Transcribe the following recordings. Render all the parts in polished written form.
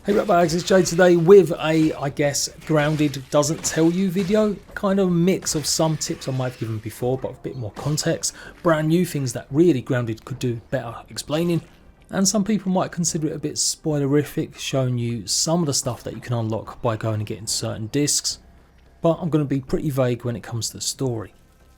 Hey RATBAGGERS, it's Jade today with a, I guess, grounded doesn't tell you video. Kind of a mix of some tips I might have given before, but a bit more context. Brand new things that really grounded could do better explaining. And some people might consider it a bit spoilerific, showing you some of the stuff that you can unlock by going and getting certain discs. But I'm going to be pretty vague when it comes to the story.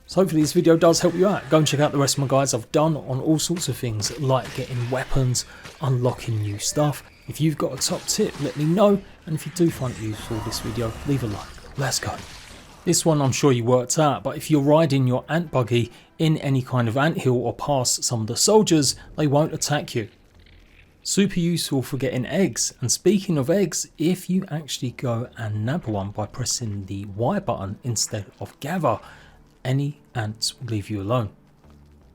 So hopefully this video does help you out. Go and check out the rest of my guides I've done on all sorts of things like getting weapons, unlocking new stuff. If you've got a top tip, let me know, and if you do find it useful this video, leave a like. Let's go. This one I'm sure you worked out, but if you're riding your ant buggy in any kind of anthill or past some of the soldiers, they won't attack you. Super useful for getting eggs, and speaking of eggs, if you actually go and nab one by pressing the Y button instead of gather, any ants will leave you alone.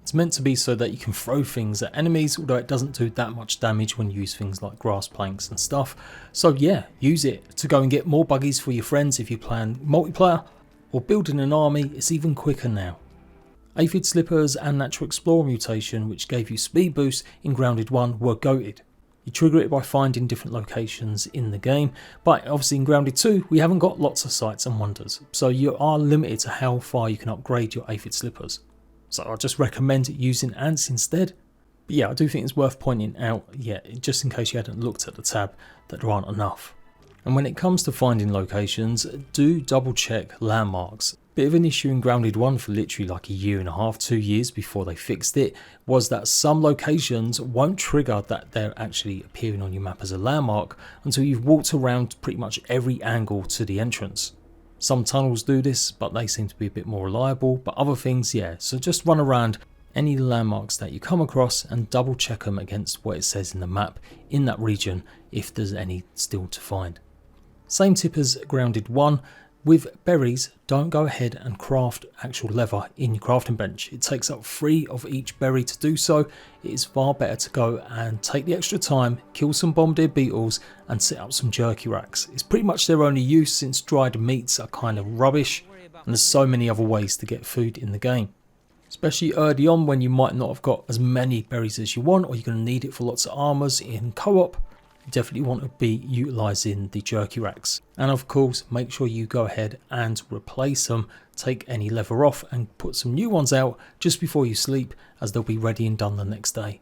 It's meant to be so that you can throw things at enemies, although it doesn't do that much damage when you use things like grass planks and stuff. So yeah, use it to go and get more buggies for your friends if you plan multiplayer, or building an army is even quicker now. Aphit Slippers and Natural Explorer mutation, which gave you speed boost in Grounded 1, were goated. You trigger it by finding different locations in the game, but obviously in Grounded 2 we haven't got lots of sights and wonders, so you are limited to how far you can upgrade your Aphid Slippers. So I just recommend using ants instead. But yeah, I do think it's worth pointing out, just in case you hadn't looked at the tab, that there aren't enough. And when it comes to finding locations, do double check landmarks. Bit of an issue in Grounded 1 for literally like a year and a half, 2 years before they fixed it, was that some locations won't trigger that they're actually appearing on your map as a landmark until you've walked around pretty much every angle to the entrance. Some tunnels do this, but they seem to be a bit more reliable, but other things, yeah, so just run around any landmarks that you come across and double check them against what it says in the map in that region if there's any still to find. Same tip as Grounded 1. With berries, don't go ahead and craft actual leather in your crafting bench. It takes up 3 of each berry to do so. It is far better to go and take the extra time, kill some bombardier beetles and set up some jerky racks. It's pretty much their only use since dried meats are kind of rubbish and there's so many other ways to get food in the game. Especially early on when you might not have got as many berries as you want, or you're going to need it for lots of armors in co-op. You definitely want to be utilising the jerky racks, and of course make sure you go ahead and replace them, take any leather off and put some new ones out just before you sleep, as they'll be ready and done the next day.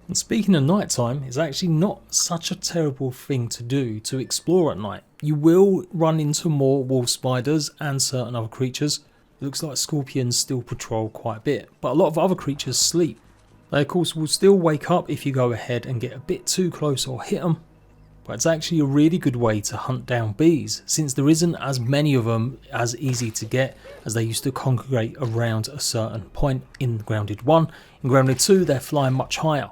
And speaking of nighttime, it's actually not such a terrible thing to do to explore at night. You will run into more wolf spiders and certain other creatures. It looks like scorpions still patrol quite a bit, but a lot of other creatures sleep. They of course will still wake up if you go ahead and get a bit too close or hit them, but it's actually a really good way to hunt down bees, since there isn't as many of them as easy to get as they used to congregate around a certain point in Grounded 1. In Grounded 2 they're flying much higher.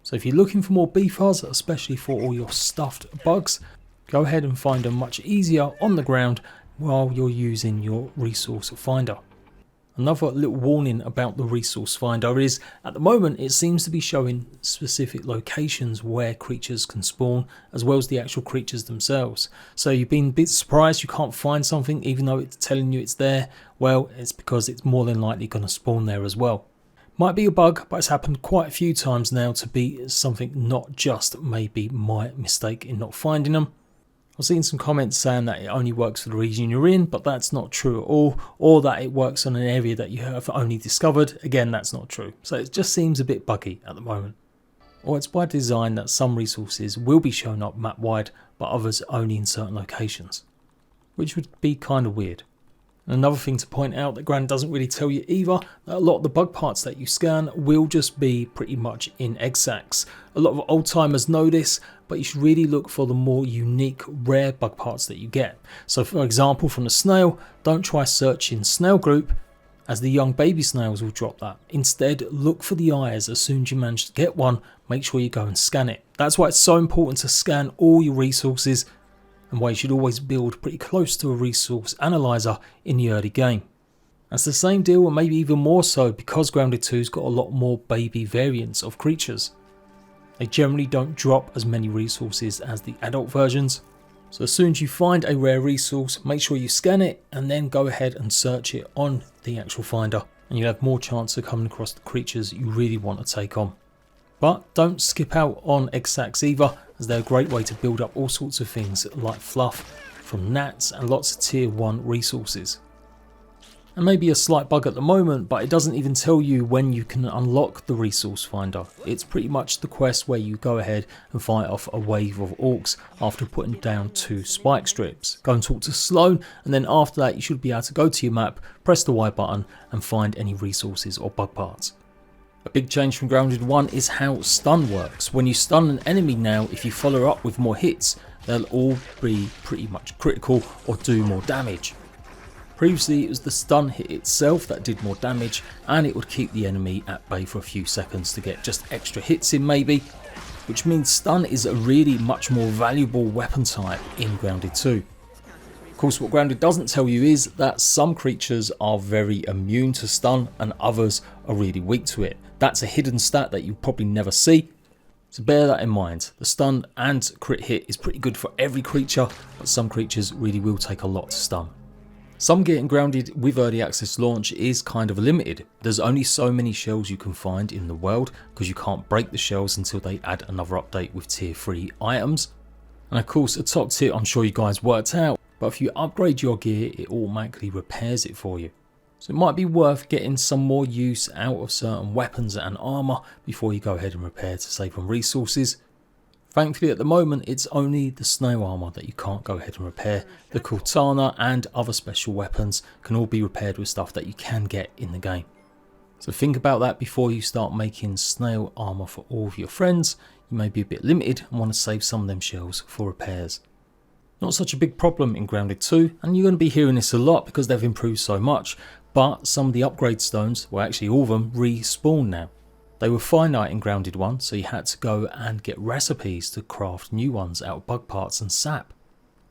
So if you're looking for more bee fuzz, especially for all your stuffed bugs, go ahead and find them much easier on the ground while you're using your resource finder. Another little warning about the resource finder is, at the moment it seems to be showing specific locations where creatures can spawn, as well as the actual creatures themselves. So you've been a bit surprised you can't find something even though it's telling you it's there. Well, it's because it's more than likely going to spawn there as well. Might be a bug, but it's happened quite a few times now to be something, not just maybe my mistake in not finding them. I've seen some comments saying that it only works for the region you're in, but that's not true at all, or that it works on an area that you have only discovered. Again, that's not true. So it just seems a bit buggy at the moment. Or it's by design that some resources will be shown up map wide, but others only in certain locations, which would be kind of weird. Another thing to point out that Gran doesn't really tell you either, that a lot of the bug parts that you scan will just be pretty much in egg sacs. A lot of old timers know this, but you should really look for the more unique, rare bug parts that you get. So for example, from the snail, don't try searching snail group, as the young baby snails will drop that. Instead, look for the eyes. As soon as you manage to get one, make sure you go and scan it. That's why it's so important to scan all your resources, and why you should always build pretty close to a resource analyzer in the early game. That's the same deal, and maybe even more so, because Grounded 2's got a lot more baby variants of creatures. They generally don't drop as many resources as the adult versions. So as soon as you find a rare resource, make sure you scan it and then go ahead and search it on the actual finder, and you'll have more chance of coming across the creatures you really want to take on. But don't skip out on egg sacs either, as they're a great way to build up all sorts of things like fluff from gnats and lots of tier 1 resources. And maybe a slight bug at the moment, but it doesn't even tell you when you can unlock the resource finder. It's pretty much the quest where you go ahead and fight off a wave of orcs after putting down 2 spike strips. Go and talk to Sloan, and then after that you should be able to go to your map, press the Y button and find any resources or bug parts. A big change from Grounded 1 is how stun works. When you stun an enemy now, if you follow up with more hits, they'll all be pretty much critical or do more damage. Previously it was the stun hit itself that did more damage, and it would keep the enemy at bay for a few seconds to get just extra hits in maybe, which means stun is a really much more valuable weapon type in Grounded 2. Of course, what Grounded doesn't tell you is that some creatures are very immune to stun and others are really weak to it. That's a hidden stat that you probably never see, so bear that in mind. The stun and crit hit is pretty good for every creature, but some creatures really will take a lot to stun. Some getting Grounded with early access launch is kind of limited. There's only so many shells you can find in the world because you can't break the shells until they add another update with tier 3 items. And of course a top tip I'm sure you guys worked out, but if you upgrade your gear it automatically repairs it for you. So it might be worth getting some more use out of certain weapons and armour before you go ahead and repair to save on resources. Thankfully at the moment it's only the snow armour that you can't go ahead and repair. The Cortana and other special weapons can all be repaired with stuff that you can get in the game. So think about that before you start making snail armour for all of your friends. You may be a bit limited and want to save some of them shells for repairs. Not such a big problem in Grounded 2, and you're going to be hearing this a lot because they've improved so much, but some of the upgrade stones, well actually all of them, respawn now. They were finite in Grounded 1, so you had to go and get recipes to craft new ones out of bug parts and sap.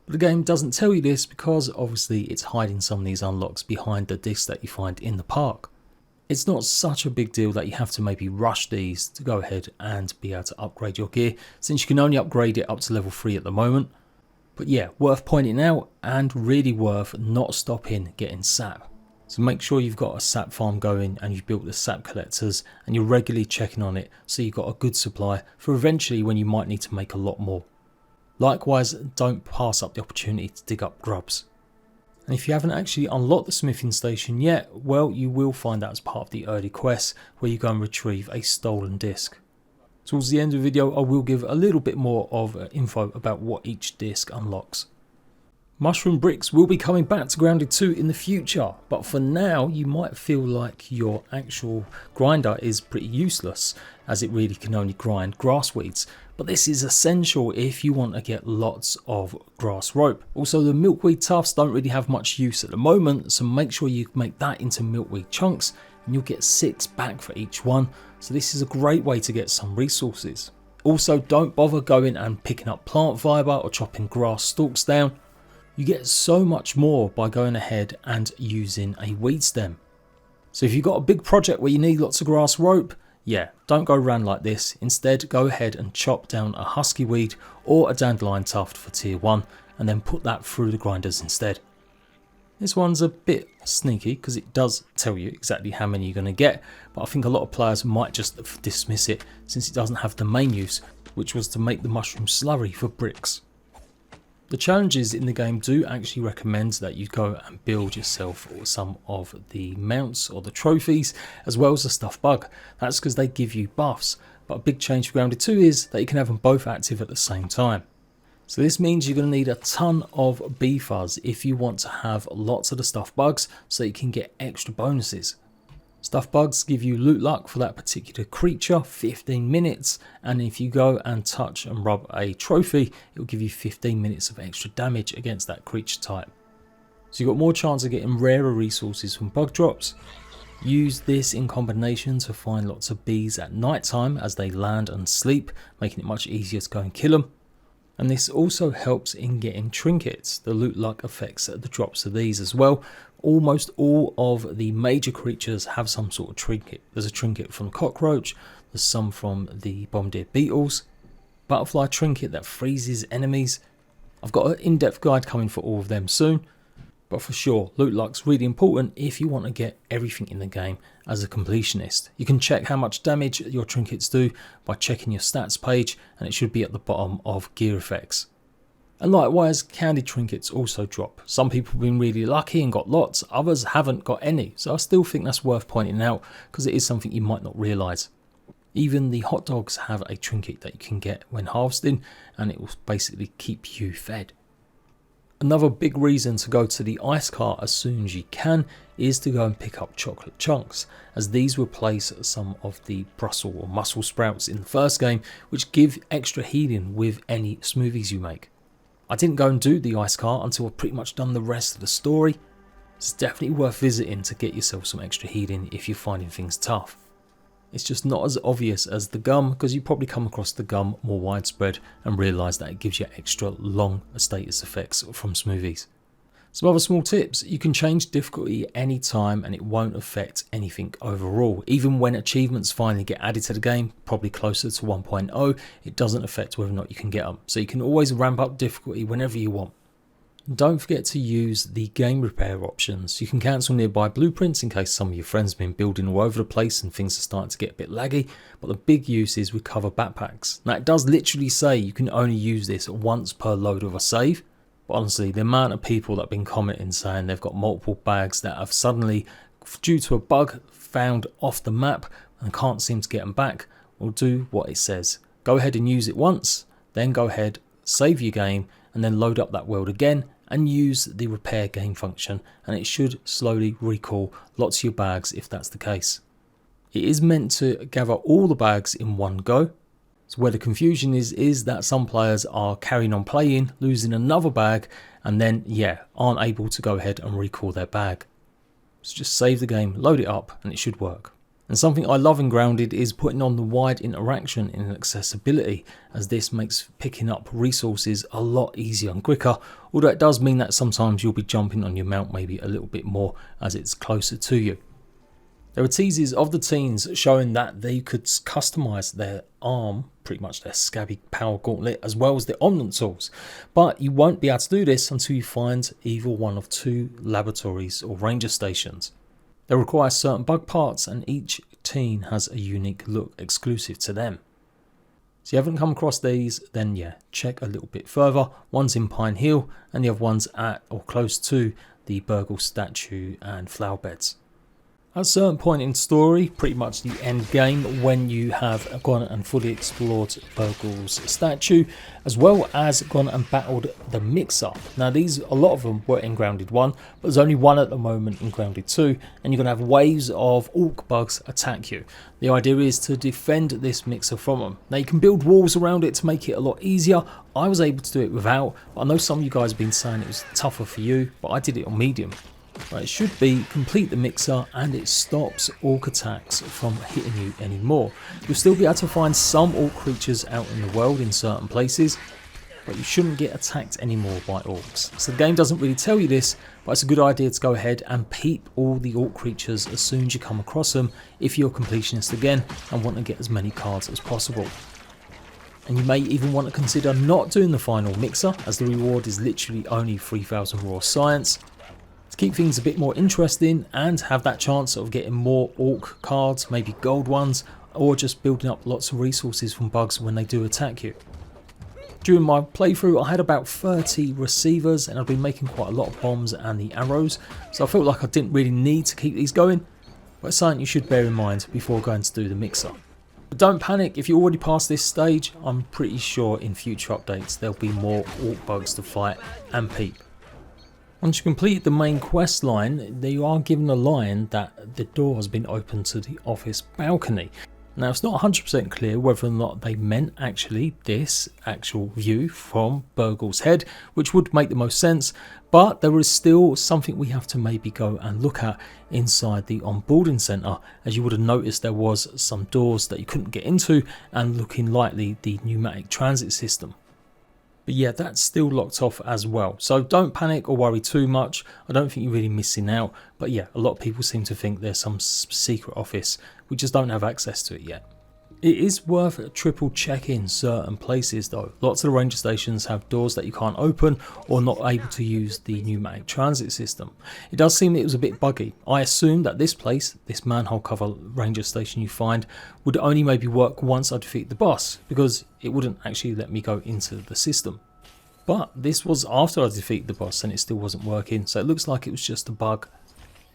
But the game doesn't tell you this because obviously it's hiding some of these unlocks behind the discs that you find in the park. It's not such a big deal that you have to maybe rush these to go ahead and be able to upgrade your gear, since you can only upgrade it up to level 3 at the moment. But yeah, worth pointing out and really worth not stopping getting sap. So make sure you've got a sap farm going and you've built the sap collectors and you're regularly checking on it so you've got a good supply for eventually when you might need to make a lot more. Likewise, don't pass up the opportunity to dig up grubs. And if you haven't actually unlocked the smithing station yet, well, you will find that as part of the early quests where you go and retrieve a stolen disc. Towards the end of the video I will give a little bit more of info about what each disc unlocks. Mushroom bricks will be coming back to Grounded 2 in the future, but for now you might feel like your actual grinder is pretty useless as it really can only grind grass weeds, but this is essential if you want to get lots of grass rope. Also the milkweed tufts don't really have much use at the moment, so make sure you make that into milkweed chunks and you'll get 6 back for each one, so this is a great way to get some resources. Also don't bother going and picking up plant fibre or chopping grass stalks down. You get so much more by going ahead and using a weed stem. So if you've got a big project where you need lots of grass rope, yeah, don't go around like this. Instead, go ahead and chop down a husky weed or a dandelion tuft for tier 1 and then put that through the grinders instead. This one's a bit sneaky because it does tell you exactly how many you're going to get, but I think a lot of players might just dismiss it since it doesn't have the main use, which was to make the mushroom slurry for bricks. The challenges in the game do actually recommend that you go and build yourself some of the mounts or the trophies as well as the stuff bug. That's because they give you buffs, but a big change for Grounded 2 is that you can have them both active at the same time. So this means you're going to need a ton of bee fuzz if you want to have lots of the stuff bugs so you can get extra bonuses. Stuff bugs give you loot luck for that particular creature, 15 minutes, and if you go and touch and rub a trophy, it will give you 15 minutes of extra damage against that creature type. So you've got more chance of getting rarer resources from bug drops. Use this in combination to find lots of bees at night time as they land and sleep, making it much easier to go and kill them. And this also helps in getting trinkets. The loot luck affects the drops of these as well. Almost all of the major creatures have some sort of trinket. There's a trinket from cockroach, there's some from the bombardier beetles, butterfly trinket that freezes enemies. I've got an in-depth guide coming for all of them soon. But for sure, loot luck's really important if you want to get everything in the game as a completionist. You can check how much damage your trinkets do by checking your stats page, and it should be at the bottom of gear effects. And likewise, candy trinkets also drop. Some people have been really lucky and got lots, others haven't got any, so I still think that's worth pointing out because it is something you might not realise. Even the hot dogs have a trinket that you can get when harvesting, and it will basically keep you fed. Another big reason to go to the ice cart as soon as you can is to go and pick up chocolate chunks, as these replace some of the Brussels or mussel sprouts in the first game, which give extra healing with any smoothies you make. I didn't go and do the ice cart until I've pretty much done the rest of the story. It's definitely worth visiting to get yourself some extra healing if you're finding things tough. It's just not as obvious as the gum, because you probably come across the gum more widespread and realise that it gives you extra long status effects from smoothies. Some other small tips: you can change difficulty any time and it won't affect anything overall. Even when achievements finally get added to the game, probably closer to 1.0, it doesn't affect whether or not you can get them. So you can always ramp up difficulty whenever you want. Don't forget to use the game repair options. You can cancel nearby blueprints in case some of your friends have been building all over the place and things are starting to get a bit laggy, but the big use is recover backpacks. Now it does literally say you can only use this once per load of a save, but honestly the amount of people that have been commenting saying they've got multiple bags that have suddenly, due to a bug, found off the map and can't seem to get them back, will do what it says. Go ahead and use it once, then go ahead, save your game, and then load up that world again and use the repair game function, and it should slowly recall lots of your bags if that's the case. It is meant to gather all the bags in one go. So where the confusion is that some players are carrying on playing, losing another bag, and then aren't able to go ahead and recall their bag. So just save the game, load it up, and it should work. And something I love in Grounded is putting on the wide interaction in accessibility, as this makes picking up resources a lot easier and quicker, although it does mean that sometimes you'll be jumping on your mount maybe a little bit more as it's closer to you. There are teases of the teens showing that they could customise their arm, pretty much their scabby power gauntlet, as well as the omnant tools, but you won't be able to do this until you find either one of 2 laboratories or ranger stations. They require certain bug parts, and each teen has a unique look exclusive to them. So if you haven't come across these, then check a little bit further. One's in Pine Hill and the other one's at or close to the Burgle statue and flower beds. At a certain point in story, pretty much the end game, when you have gone and fully explored Burgle's statue, as well as gone and battled the mixer. Now a lot of them were in Grounded 1, but there's only one at the moment in Grounded 2, and you're going to have waves of orc bugs attack you. The idea is to defend this mixer from them. Now you can build walls around it to make it a lot easier. I was able to do it without, but I know some of you guys have been saying it was tougher for you, but I did it on medium. Right, it should be complete the mixer and it stops orc attacks from hitting you anymore. You'll still be able to find some orc creatures out in the world in certain places, but you shouldn't get attacked anymore by orcs. So the game doesn't really tell you this, but it's a good idea to go ahead and peep all the orc creatures as soon as you come across them if you're a completionist again and want to get as many cards as possible. And you may even want to consider not doing the final mixer, as the reward is literally only 3000 raw science. To keep things a bit more interesting and have that chance of getting more orc cards, maybe gold ones, or just building up lots of resources from bugs when they do attack you. During my playthrough I had about 30 receivers and I've been making quite a lot of bombs and the arrows, so I felt like I didn't really need to keep these going, but it's something you should bear in mind before going to do the mixer. But don't panic if you already passed this stage. I'm pretty sure in future updates there'll be more orc bugs to fight and peep. Once you complete the main quest line, you are given a line that the door has been opened to the office balcony. Now it's not 100% clear whether or not they meant actually this actual view from Burgle's head, which would make the most sense, but there is still something we have to maybe go and look at inside the onboarding centre, as you would have noticed there was some doors that you couldn't get into and looking likely the pneumatic transit system. But yeah, that's still locked off as well. So don't panic or worry too much. I don't think you're really missing out. But yeah, a lot of people seem to think there's some secret office. We just don't have access to it yet. It is worth triple checking certain places though. Lots of the ranger stations have doors that you can't open or not able to use the pneumatic transit system. It does seem it was a bit buggy. I assumed that this place, this manhole cover ranger station you find, would only maybe work once I defeat the boss, because it wouldn't actually let me go into the system. But this was after I defeated the boss and it still wasn't working, so it looks like it was just a bug.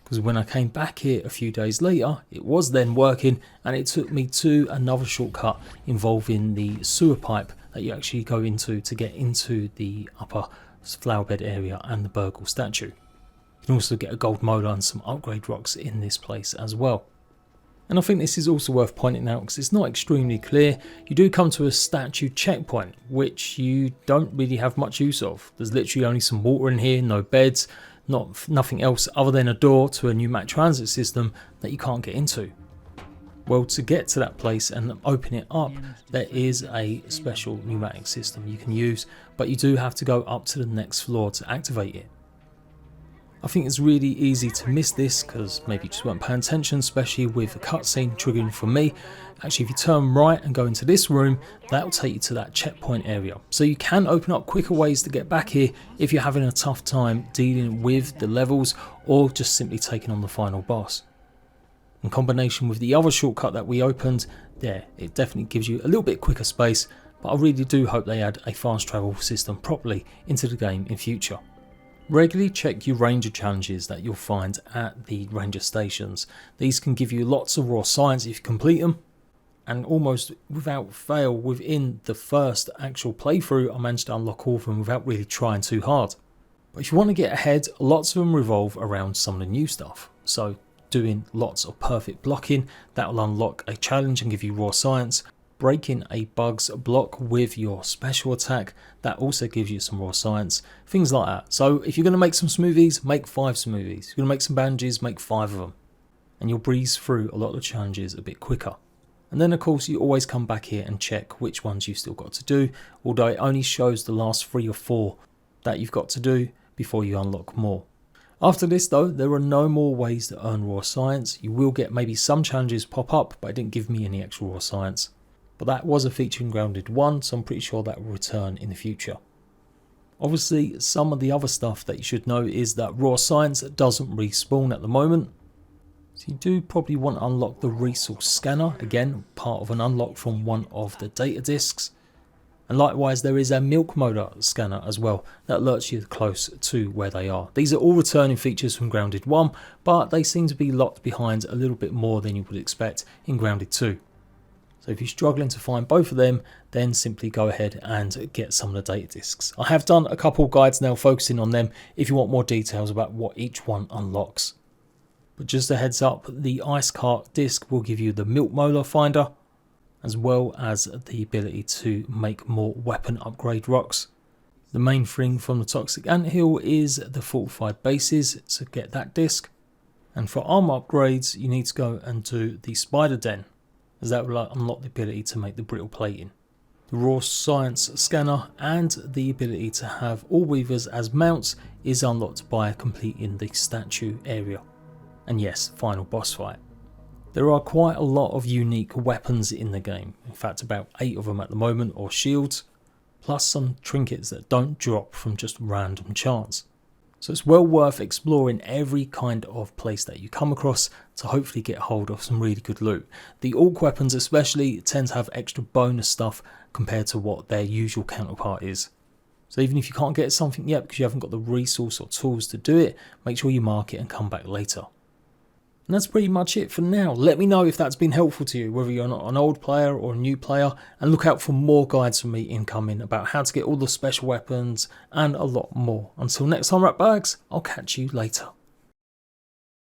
Because when I came back here a few days later, it was then working, and it took me to another shortcut involving the sewer pipe that you actually go into to get into the upper flower bed area and the Burgle statue. You can also get a gold molar and some upgrade rocks in this place as well. And I think this is also worth pointing out because it's not extremely clear. You do come to a statue checkpoint, which you don't really have much use of. There's literally only some water in here, no beds, nothing else other than a door to a pneumatic transit system that you can't get into. Well, to get to that place and open it up, there is a special pneumatic system you can use, but you do have to go up to the next floor to activate it. I think it's really easy to miss this because maybe you just weren't paying attention, especially with a cutscene triggering for me. Actually, if you turn right and go into this room, that will take you to that checkpoint area. So you can open up quicker ways to get back here if you're having a tough time dealing with the levels or just simply taking on the final boss. In combination with the other shortcut that we opened, there, it definitely gives you a little bit quicker space, but I really do hope they add a fast travel system properly into the game in future. Regularly check your ranger challenges that you'll find at the ranger stations. These can give you lots of raw science if you complete them, and almost without fail within the first actual playthrough I managed to unlock all of them without really trying too hard. But if you want to get ahead, lots of them revolve around some of the new stuff. So doing lots of perfect blocking, that will unlock a challenge and give you raw science. Breaking a bug's block with your special attack, that also gives you some raw science, things like that. So if you're going to make some smoothies, make 5 smoothies. If you're going to make some bandages, make 5 of them, and you'll breeze through a lot of the challenges a bit quicker. And then of course you always come back here and check which ones you've still got to do, although it only shows the last 3 or 4 that you've got to do before you unlock more. After this though, there are no more ways to earn raw science. You will get maybe some challenges pop up, but it didn't give me any extra raw science. But that was a feature in Grounded 1, so I'm pretty sure that will return in the future. Obviously, some of the other stuff that you should know is that raw science doesn't respawn at the moment. So you do probably want to unlock the resource scanner, again, part of an unlock from one of the data discs. And likewise, there is a milk motor scanner as well that alerts you close to where they are. These are all returning features from Grounded 1, but they seem to be locked behind a little bit more than you would expect in Grounded 2. So if you're struggling to find both of them, then simply go ahead and get some of the data discs. I have done a couple guides now focusing on them if you want more details about what each one unlocks. But just a heads up, the ice cart disc will give you the milk molar finder, as well as the ability to make more weapon upgrade rocks. The main thing from the toxic anthill is the fortified bases, so get that disc. And for armor upgrades, you need to go and do the spider den, as that will unlock the ability to make the brittle plating. The raw science scanner and the ability to have all weavers as mounts is unlocked by completing the statue area. And yes, final boss fight. There are quite a lot of unique weapons in the game, in fact about 8 of them at the moment, or shields, plus some trinkets that don't drop from just random chance. So it's well worth exploring every kind of place that you come across to hopefully get hold of some really good loot. The orc weapons especially tend to have extra bonus stuff compared to what their usual counterpart is. So even if you can't get something yet because you haven't got the resource or tools to do it, make sure you mark it and come back later. And that's pretty much it for now. Let me know if that's been helpful to you, whether you're not an old player or a new player, and look out for more guides from me incoming about how to get all the special weapons and a lot more. Until next time, RATBAGGERS, I'll catch you later.